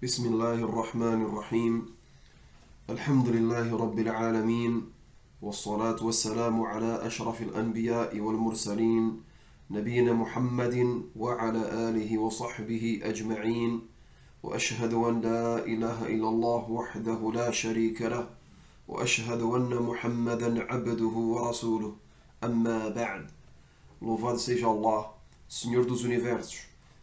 بسم الله الرحمن الرحيم. الحمد لله رب العالمين، والصلاة والسلام على أشرف الأنبياء والمرسلين، نبينا محمد وعلى آله وصحبه أجمعين. وأشهد أن لا إله إلا الله وحده لا شريك له، وأشهد أن محمدا عبده ورسوله. أما بعد. Louvado seja Allah, Senhor dos Universos,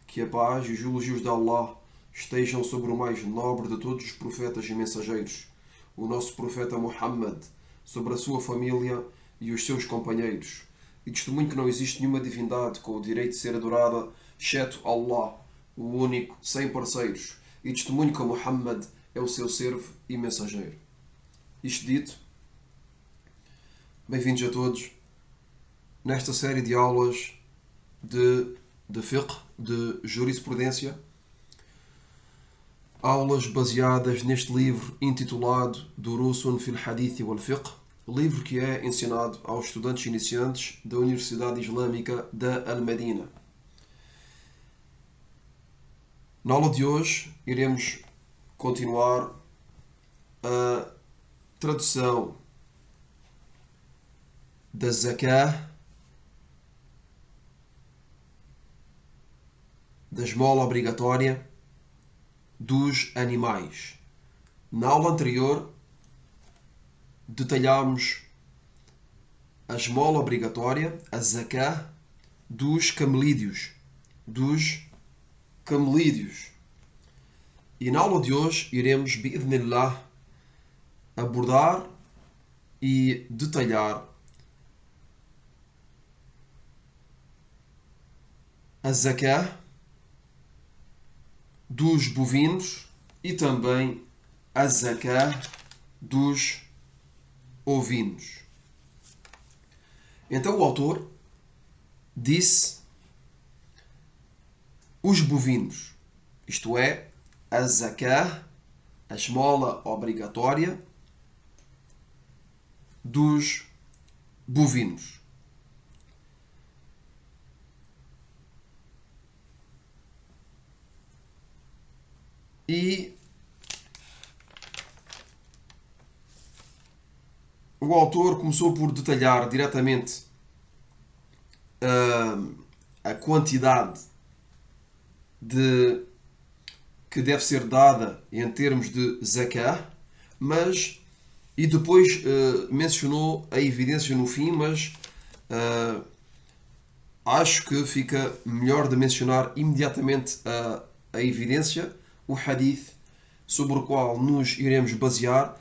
que a paz e os elogios de Allah estejam sobre o mais nobre de todos os profetas e mensageiros, o nosso profeta Muhammad, sobre a sua família e os seus companheiros. E testemunho que não existe nenhuma divindade com o direito de ser adorada, exceto Allah, o único, sem parceiros. E testemunho que Muhammad é o seu servo e mensageiro. Isto dito, bem-vindos a todos nesta série de aulas de fiqh, de jurisprudência, aulas baseadas neste livro intitulado Durusun fil Hadith wal Fiqh, livro que é ensinado aos estudantes iniciantes da Universidade Islâmica da Al-Madina. Na aula de hoje iremos continuar a tradução da zakah, da esmola obrigatória dos animais. Na aula anterior detalhámos a esmola obrigatória, a zakah, dos camelídeos. E na aula de hoje iremos, bi'idhnillah, abordar e detalhar a zakah dos bovinos e também a zakah dos ovinos. Então o autor disse os bovinos, isto é, a zakah, a esmola obrigatória dos bovinos. E o autor começou por detalhar diretamente a quantidade que deve ser dada em termos de zakah, e depois mencionou a evidência no fim, mas acho que fica melhor de mencionar imediatamente a evidência, o hadith, sobre o qual nos iremos basear,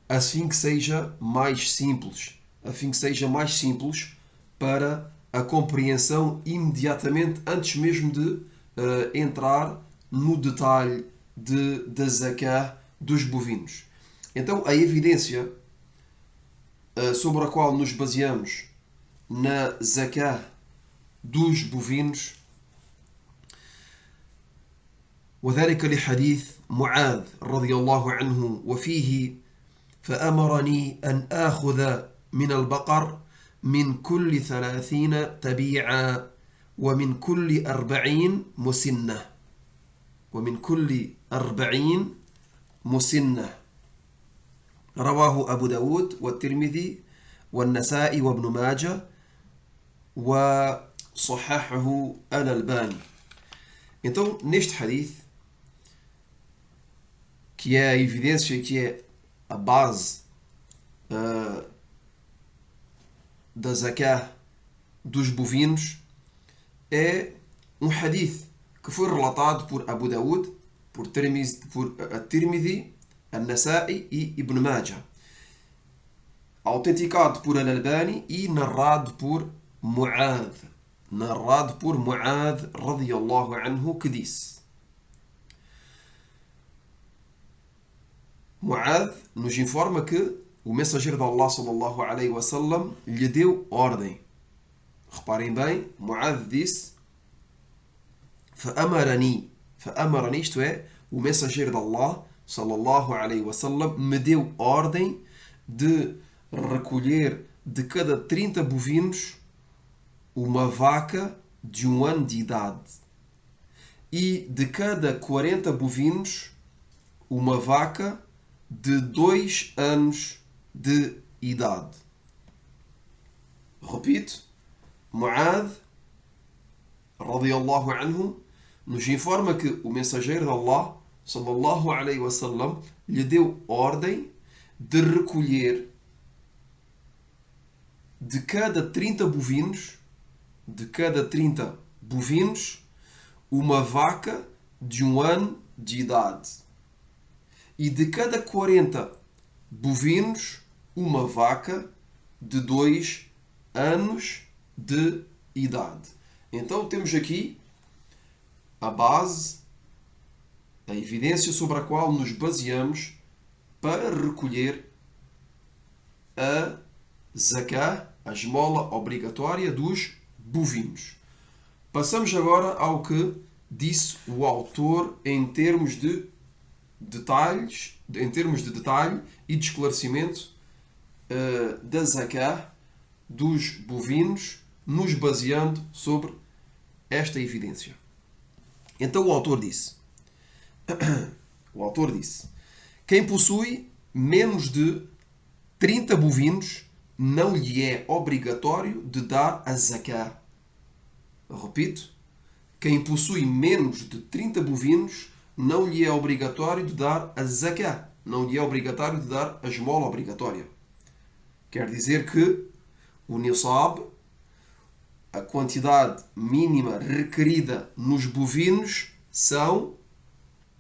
assim que seja mais simples, para a compreensão imediatamente, antes mesmo de entrar no detalhe da zakah dos bovinos. Então, a evidência sobre a qual nos baseamos na zakah dos bovinos, وذلك لحديث معاذ رضي الله عنه وفيه فأمرني أن آخذ من البقر من كل 30 تبيعا ومن كل 40 مسنة رواه أبو داود والترمذي والنسائي وابن ماجه وصححه الألباني. Então, neste hadith, que é a evidência, que é a base da zakah dos bovinos, é um hadith que foi relatado por Abu Daud, por At-Tirmidhi, An-Nasa'i e Ibn Majah, autenticado por Al-Albani e narrado por Mu'adh radiyallahu anhu, que disse: Mu'adh nos informa que o mensageiro de Allah sallallahu alaihi wasallam lhe deu ordem. Reparem bem, Mu'adh disse: فأمرني, isto é, o mensageiro de Allah sallallahu alaihi wasallam me deu ordem de recolher de cada 30 bovinos uma vaca de 1 ano de idade, e de cada 40 bovinos uma vaca de 2 anos de idade. Repito, Mu'adh, radiyallahu anhu, nos informa que o mensageiro de Allah, sallallahu alaihi wasallam, lhe deu ordem de recolher de cada 30 bovinos, uma vaca de 1 ano de idade. E de cada 40 bovinos, uma vaca de 2 anos de idade. Então temos aqui a base, a evidência sobre a qual nos baseamos para recolher a zakah, a esmola obrigatória dos bovinos. Passamos agora ao que disse o autor em termos de detalhes, e de esclarecimento da zakah dos bovinos, nos baseando sobre esta evidência. Então o autor disse: quem possui menos de 30 bovinos, não lhe é obrigatório de dar a zakah. Repito, quem possui menos de 30 bovinos, não lhe é obrigatório de dar a zakah. Não lhe é obrigatório de dar a esmola obrigatória. Quer dizer que o nisab, a quantidade mínima requerida nos bovinos, são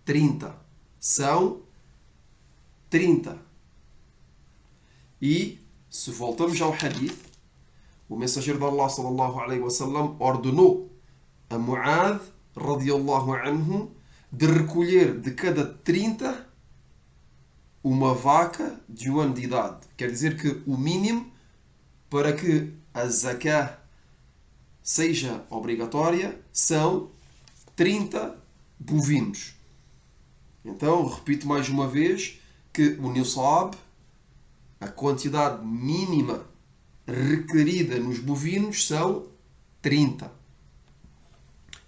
30. São 30. E, se voltamos ao hadith, o mensageiro de Allah, sallallahu alaihi wasallam, ordenou a Mu'adh, radiyallahu anhu, de recolher de cada 30 uma vaca de 1 ano de idade. Quer dizer que o mínimo para que a zakah seja obrigatória são 30 bovinos. Então, repito mais uma vez que o nisab, a quantidade mínima requerida nos bovinos, são 30.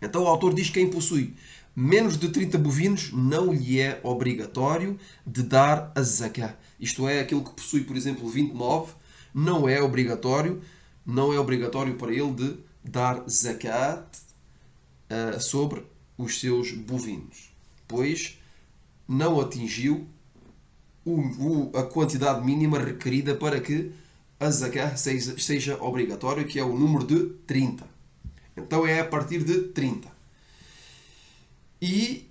Então o autor diz que quem possui menos de 30 bovinos não lhe é obrigatório de dar a zakah. Isto é, aquele que possui, por exemplo, 29, não é obrigatório para ele de dar zakat sobre os seus bovinos, pois não atingiu a quantidade mínima requerida para que a zakah seja obrigatória, que é o número de 30. Então é a partir de 30. E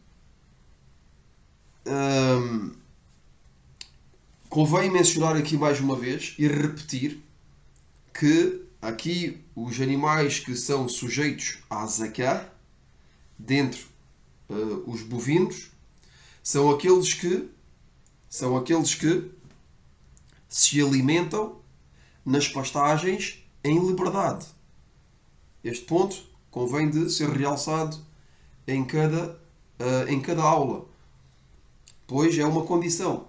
convém mencionar aqui mais uma vez e repetir que aqui os animais que são sujeitos à zakah, dentre os bovinos, são aqueles que se alimentam nas pastagens em liberdade. Este ponto convém de ser realçado em cada aula, pois é uma condição.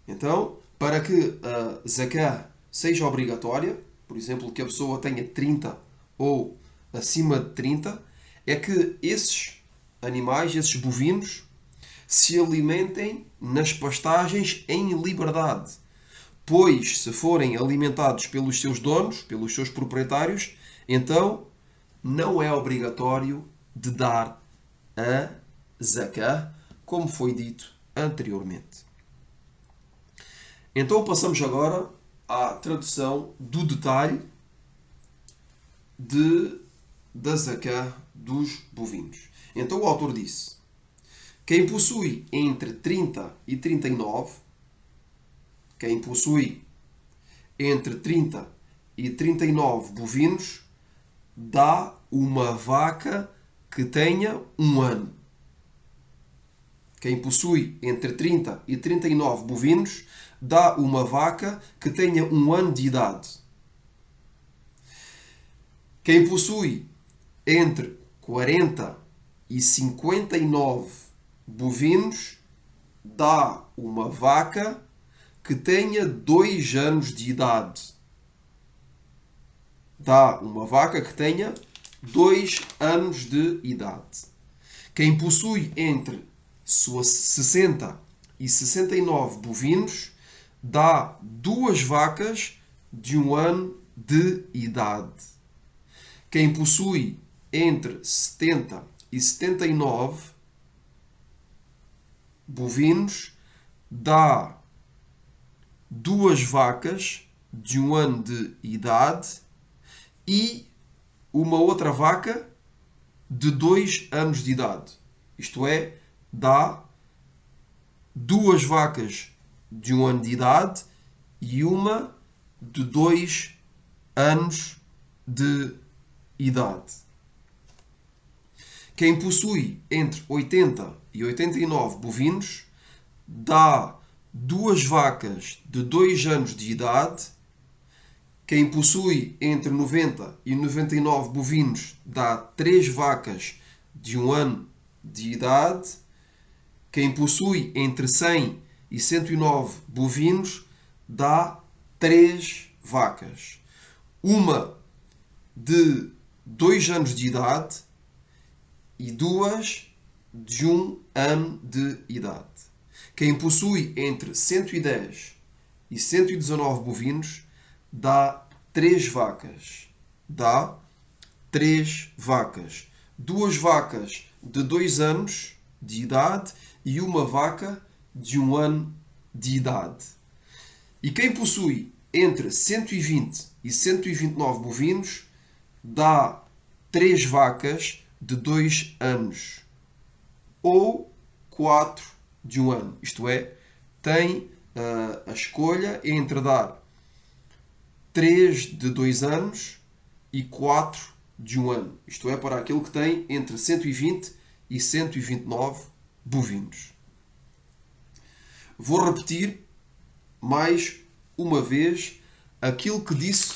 Então, para que a zakah seja obrigatória, por exemplo, que a pessoa tenha 30 ou acima de 30, é que esses animais, esses bovinos, se alimentem nas pastagens em liberdade. Pois, se forem alimentados pelos seus donos, pelos seus proprietários, então não é obrigatório de dar a zakah, como foi dito anteriormente. Então passamos agora à tradução do detalhe da zakah dos bovinos. Então o autor disse: quem possui entre 30 e 39, quem possui entre 30 e 39 bovinos, dá uma vaca que tenha 1 ano. Quem possui entre 30 e 39 bovinos, dá uma vaca que tenha 1 ano de idade. Quem possui entre 40 e 59 bovinos, dá uma vaca que tenha 2 anos de idade. Dá uma vaca que tenha 2 anos de idade. Quem possui entre 60 e 69 bovinos, dá 2 vacas de 1 ano de idade. Quem possui entre 70 e 79 bovinos, dá 2 vacas de 1 ano de idade e uma outra vaca de 2 anos de idade. Isto é, dá 2 vacas de 1 ano de idade e uma de 2 anos de idade. Quem possui entre 80 e 89 bovinos, dá 2 vacas de 2 anos de idade. Quem possui entre 90 e 99 bovinos, dá 3 vacas de 1 ano de idade. Quem possui entre 100 e 109 bovinos, dá 3 vacas. Uma de 2 anos de idade e 2 de 1 ano de idade. Quem possui entre 110 e 119 bovinos, dá 3 vacas. Dá 3 vacas. 2 vacas de 2 anos de idade e uma vaca de 1 ano de idade. E quem possui entre 120 e 129 bovinos, dá 3 vacas de 2 anos ou 4 de 1 ano. Isto é, tem a escolha entre dar 3 de 2 anos e 4 de 1 ano. Isto é, para aquele que tem entre 120 e 129 bovinos. Vou repetir mais uma vez aquilo que disse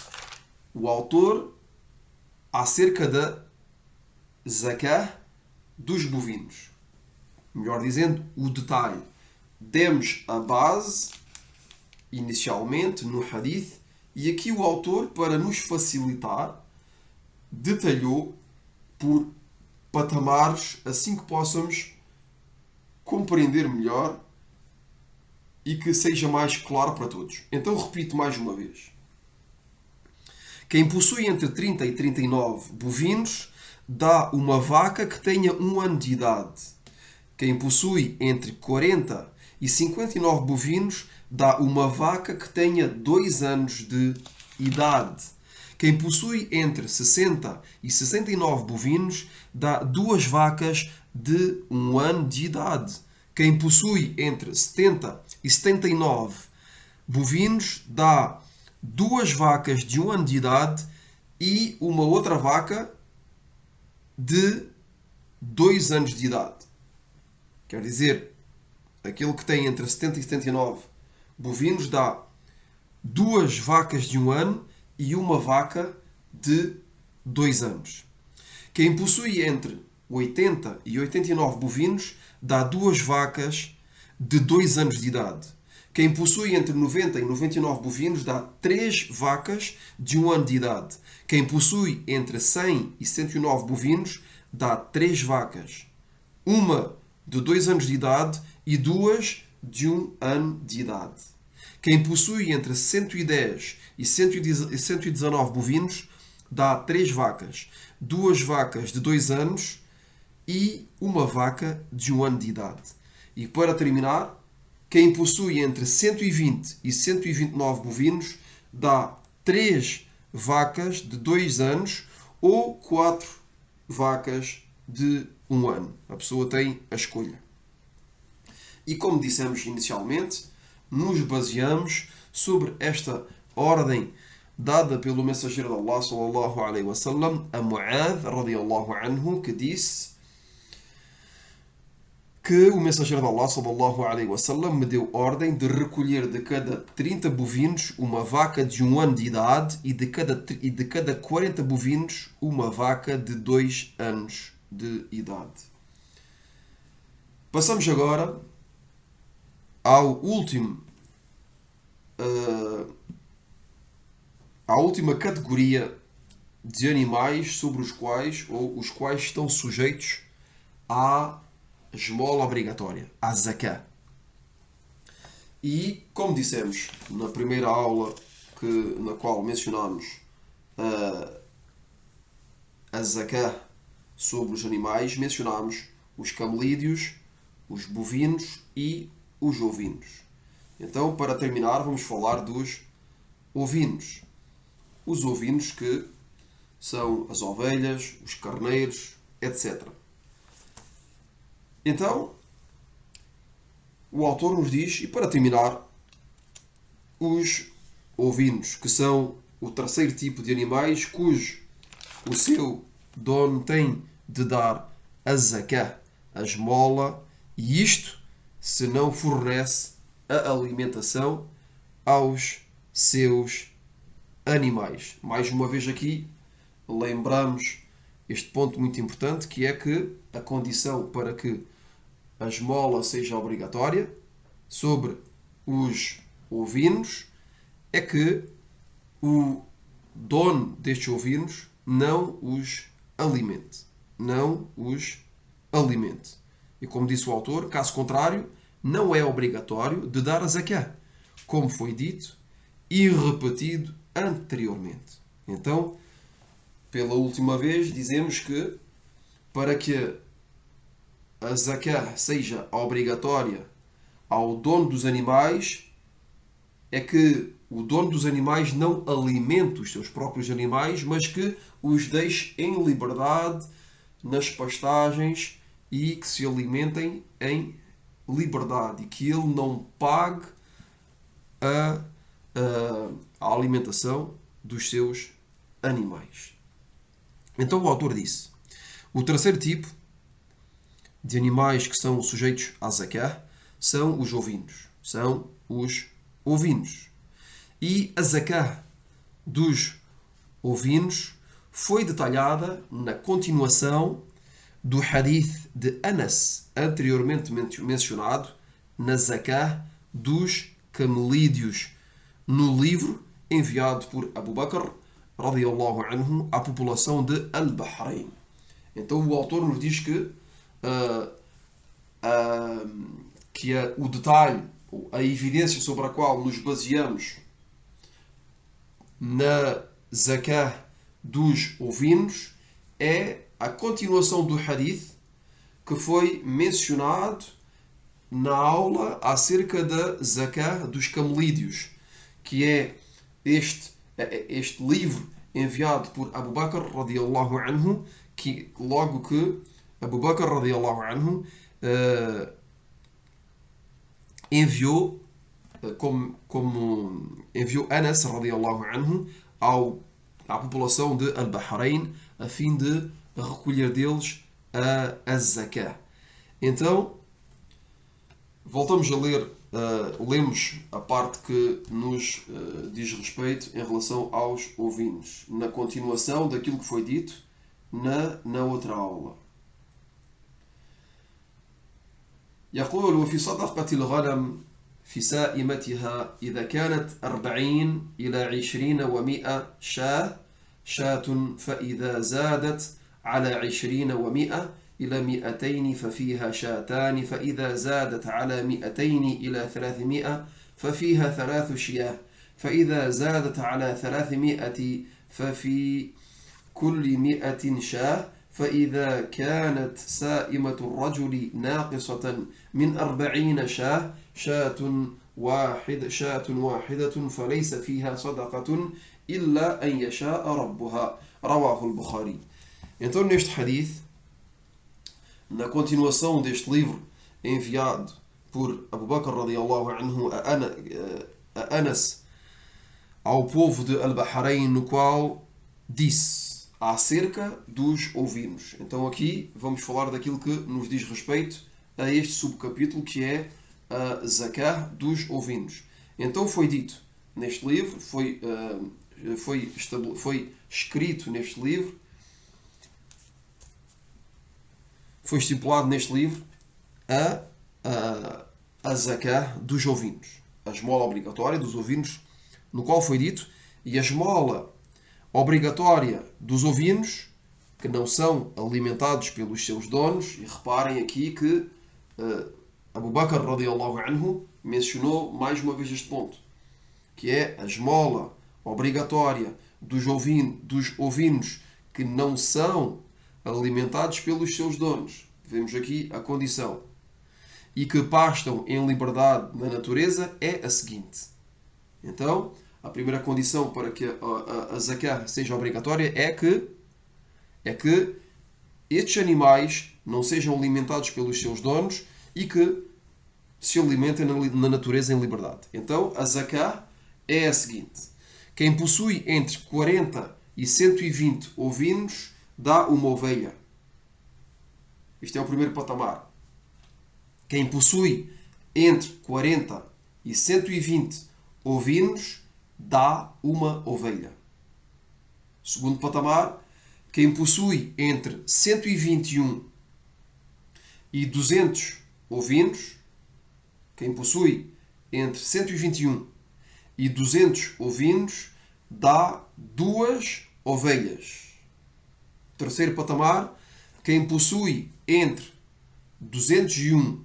o autor acerca da zakah dos bovinos. Melhor dizendo, o detalhe. Demos a base inicialmente no hadith e aqui o autor, para nos facilitar, detalhou por patamares, assim que possamos compreender melhor e que seja mais claro para todos. Então repito mais uma vez. Quem possui entre 30 e 39 bovinos, dá uma vaca que tenha 1 ano de idade. Quem possui entre 40 e 59 bovinos, dá uma vaca que tenha 2 anos de idade. Quem possui entre 60 e 69 bovinos, dá 2 vacas de 1 ano de idade. Quem possui entre 70 e 79 bovinos, dá 2 vacas de 1 ano de idade e uma outra vaca de 2 anos de idade. Quer dizer, aquele que tem entre 70 e 79 bovinos dá 2 vacas de 1 ano e uma vaca de 2 anos. Quem possui entre 80 e 89 bovinos dá 2 vacas de 2 anos de idade. Quem possui entre 90 e 99 bovinos dá 3 vacas de 1 ano de idade. Quem possui entre 100 e 109 bovinos dá 3 vacas. Uma de 2 anos de idade e 2 de 1 ano de idade. Quem possui entre 110 e 119 bovinos dá 3 vacas. 2 vacas de 2 anos e uma vaca de 1 ano de idade. E para terminar, quem possui entre 120 e 129 bovinos dá 3 vacas de 2 anos ou 4 vacas de 1 ano. A pessoa tem a escolha. E como dissemos inicialmente, nos baseamos sobre esta ordem dada pelo mensageiro de Allah sallallahu alaihi wasallam a Mu'adh radiyallahu anhu, que disse que o mensageiro de Allah sallallahu alaihi wasallam me deu ordem de recolher de cada 30 bovinos uma vaca de 1 ano de idade e de cada 40 bovinos uma vaca de 2 anos de idade. Passamos agora ao último à última categoria de animais sobre os quais estão sujeitos à esmola obrigatória, a zakah. E, como dissemos na primeira aula na qual mencionámos a zakah sobre os animais, mencionámos os camelídeos, os bovinos e os ovinos. Então, para terminar, vamos falar dos ovinos. Os ovinos que são as ovelhas, os carneiros, etc. Então, o autor nos diz, e para terminar, os ovinos, que são o terceiro tipo de animais cujo o seu dono tem de dar a zakah, a esmola, e isto se não fornece a alimentação aos seus animais. Mais uma vez aqui, lembramos este ponto muito importante, que é que a condição para que a esmola seja obrigatória sobre os ovinos é que o dono destes ovinos não os alimente. Não os alimente. E como disse o autor, caso contrário, não é obrigatório de dar a zakah, como foi dito e repetido anteriormente. Então, pela última vez, dizemos que para que a zakah seja obrigatória ao dono dos animais, é que o dono dos animais não alimente os seus próprios animais, mas que os deixe em liberdade nas pastagens e que se alimentem em liberdade e que ele não pague a, a alimentação dos seus animais. Então o autor disse: o terceiro tipo de animais que são sujeitos à zakah são os ovinos. São os ovinos. E a zakah dos ovinos foi detalhada na continuação do hadith de Anas, anteriormente mencionado, na zakah dos camelídeos, no livro enviado por Abu Bakr, radiyallahu anhu, à população de Al-Bahrein. Então o autor nos diz que o detalhe, a evidência sobre a qual nos baseamos na zakah dos ovinos é a continuação do hadith que foi mencionado na aula acerca da zakah dos camelídeos, que é este livro enviado por Abu Bakr radiyallahu anhu, que logo que Abu Bakr radiyallahu anhu enviou como enviou Anas radiyallahu anhu à população de Al-Bahrein a fim de recolher deles a zakah. Então, voltamos a ler, lemos a parte que nos diz respeito em relação aos ovinos, na continuação daquilo que foi dito na outra aula. يقول وفي صدقة الغنم في سائمتها إذا كانت 40 إلى 20 و100 شاة فإذا زادت على 20 و100 إلى 200 ففيها شاتان فإذا زادت على 200 إلى 300 ففيها 3 شياه فإذا زادت على 300 ففي كل 100 شاه فإذا كانت سائمة الرجل ناقصة من 40 شاة واحدة فليس فيها صدقة إلا أن يشاء ربها رواه البخاري. Então neste hadith, na continuação deste livro enviado por Abu Bakr radiyallahu anhu a Anas ao povo de Al-Bahrein, no qual disse acerca dos ovinos. Então aqui vamos falar daquilo que nos diz respeito a este subcapítulo, que é a zakah dos ovinos. Então foi dito neste livro, foi escrito neste livro, foi estipulado neste livro a zakah dos ovinos, a esmola obrigatória dos ovinos, no qual foi dito, e a esmola obrigatória dos ovinos que não são alimentados pelos seus donos. E reparem aqui que Abu Bakr radiallahu anhu mencionou mais uma vez este ponto, que é a esmola obrigatória dos ovinos que não são alimentados pelos seus donos. Vemos aqui a condição. E que pastam em liberdade na natureza é a seguinte. Então, a primeira condição para que a zakah seja obrigatória é que estes animais não sejam alimentados pelos seus donos e que se alimentem na natureza em liberdade. Então, a zakah é a seguinte. Quem possui entre 40 e 120 ovinos dá uma ovelha. Este é o primeiro patamar. Quem possui entre 40 e 120 ovinos dá uma ovelha. Segundo patamar, quem possui entre 121 e 200 ovinos, quem possui entre 121 e 200 ovinos dá 2 ovelhas. Terceiro patamar, quem possui entre 201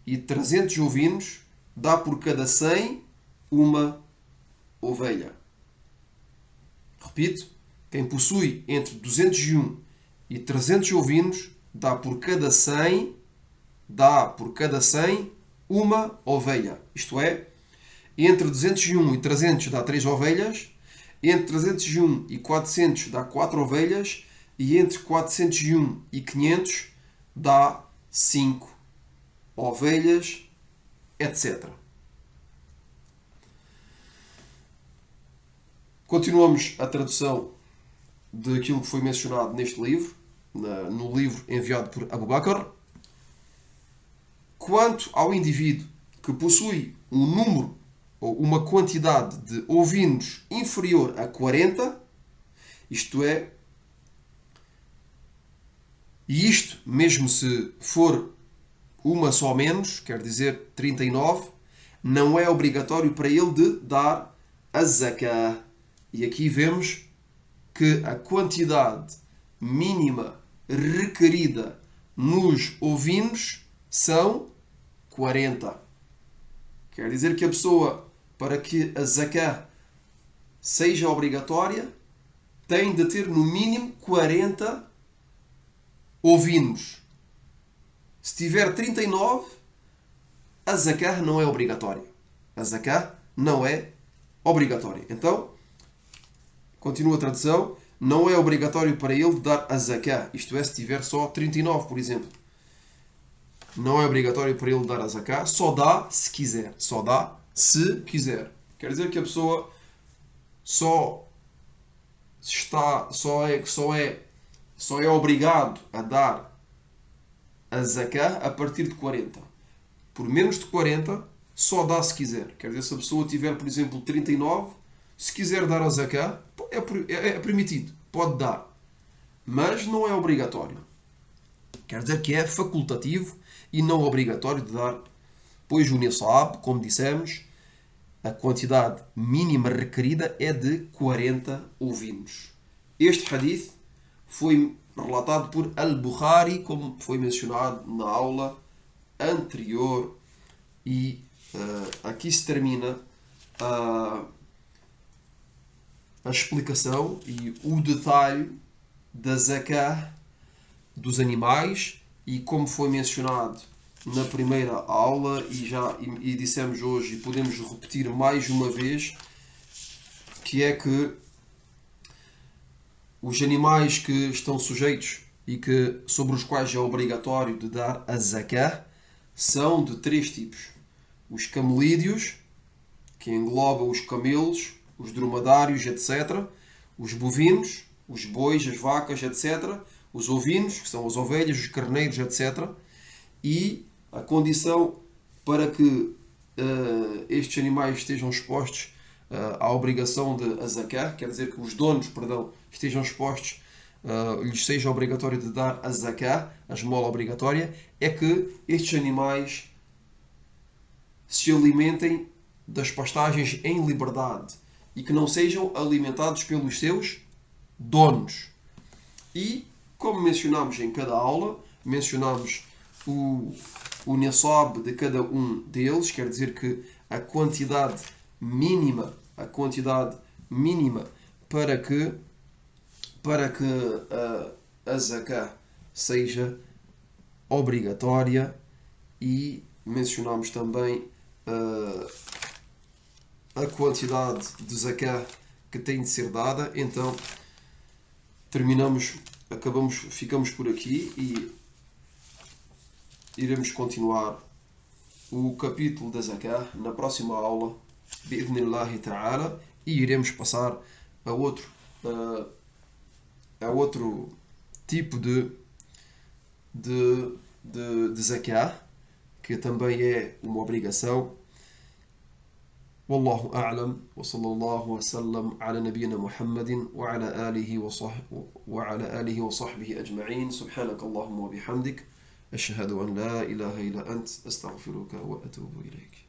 e 300 ovinos dá por cada 100 uma ovelha. Repito, quem possui entre 201 e 300 ovinos dá por cada 100 uma ovelha. Isto é, entre 201 e 300 dá 3 ovelhas, entre 301 e 400 dá 4 ovelhas e entre 401 e 500 dá 5 ovelhas, etc. Continuamos a tradução daquilo que foi mencionado neste livro, no livro enviado por Abu Bakr. Quanto ao indivíduo que possui um número ou uma quantidade de ovinos inferior a 40, isto é, e isto mesmo se for uma só menos, quer dizer 39, não é obrigatório para ele de dar a zakah. E aqui vemos que a quantidade mínima requerida nos ovinos são 40. Quer dizer que a pessoa, para que a zakah seja obrigatória, tem de ter no mínimo 40 ovinos. Se tiver 39, a zakah não é obrigatória. A zakah não é obrigatória. Então, continua a tradução. Não é obrigatório para ele dar a zakah. Isto é, se tiver só 39, por exemplo. Não é obrigatório para ele dar a zakah. Só dá se quiser. Só dá se quiser. Quer dizer que a pessoa só é obrigado a dar a zakah a partir de 40. Por menos de 40, só dá se quiser. Quer dizer, se a pessoa tiver, por exemplo, 39, se quiser dar a zakah, é permitido. Pode dar. Mas não é obrigatório. Quer dizer que é facultativo e não obrigatório de dar. Pois o nisab, como dissemos, a quantidade mínima requerida é de 40 ovinos. Este hadith foi relatado por Al-Bukhari, como foi mencionado na aula anterior. E aqui se termina a explicação e o detalhe da zakah dos animais, e como foi mencionado na primeira aula e dissemos hoje e podemos repetir mais uma vez, que é que os animais que estão sujeitos e sobre os quais é obrigatório de dar a zakah são de 3 tipos. Os camelídeos, que engloba os camelos, os dromedários, etc. Os bovinos, os bois, as vacas, etc. Os ovinos, que são as ovelhas, os carneiros, etc. E a condição para que estes animais estejam expostos à obrigação de zakah, quer dizer que os donos, estejam expostos, lhes seja obrigatório de dar a zakah, a esmola obrigatória, é que estes animais se alimentem das pastagens em liberdade e que não sejam alimentados pelos seus donos. E, como mencionámos em cada aula, mencionámos o nisab de cada um deles, quer dizer que a quantidade mínima para que a zakah seja obrigatória, e mencionamos também a quantidade de zakah que tem de ser dada. Então ficamos por aqui e iremos continuar o capítulo da zakah na próxima aula, bi'idhnillahi ta'ala, e iremos passar a outro tipo de zakah, que também é uma obrigação. والله أعلم وصلى الله وسلم على نبينا محمد وعلى آله وصحبه أجمعين. سبحانك اللهم وبحمدك أشهد أن لا إله إلا أنت أستغفرك وأتوب إليك.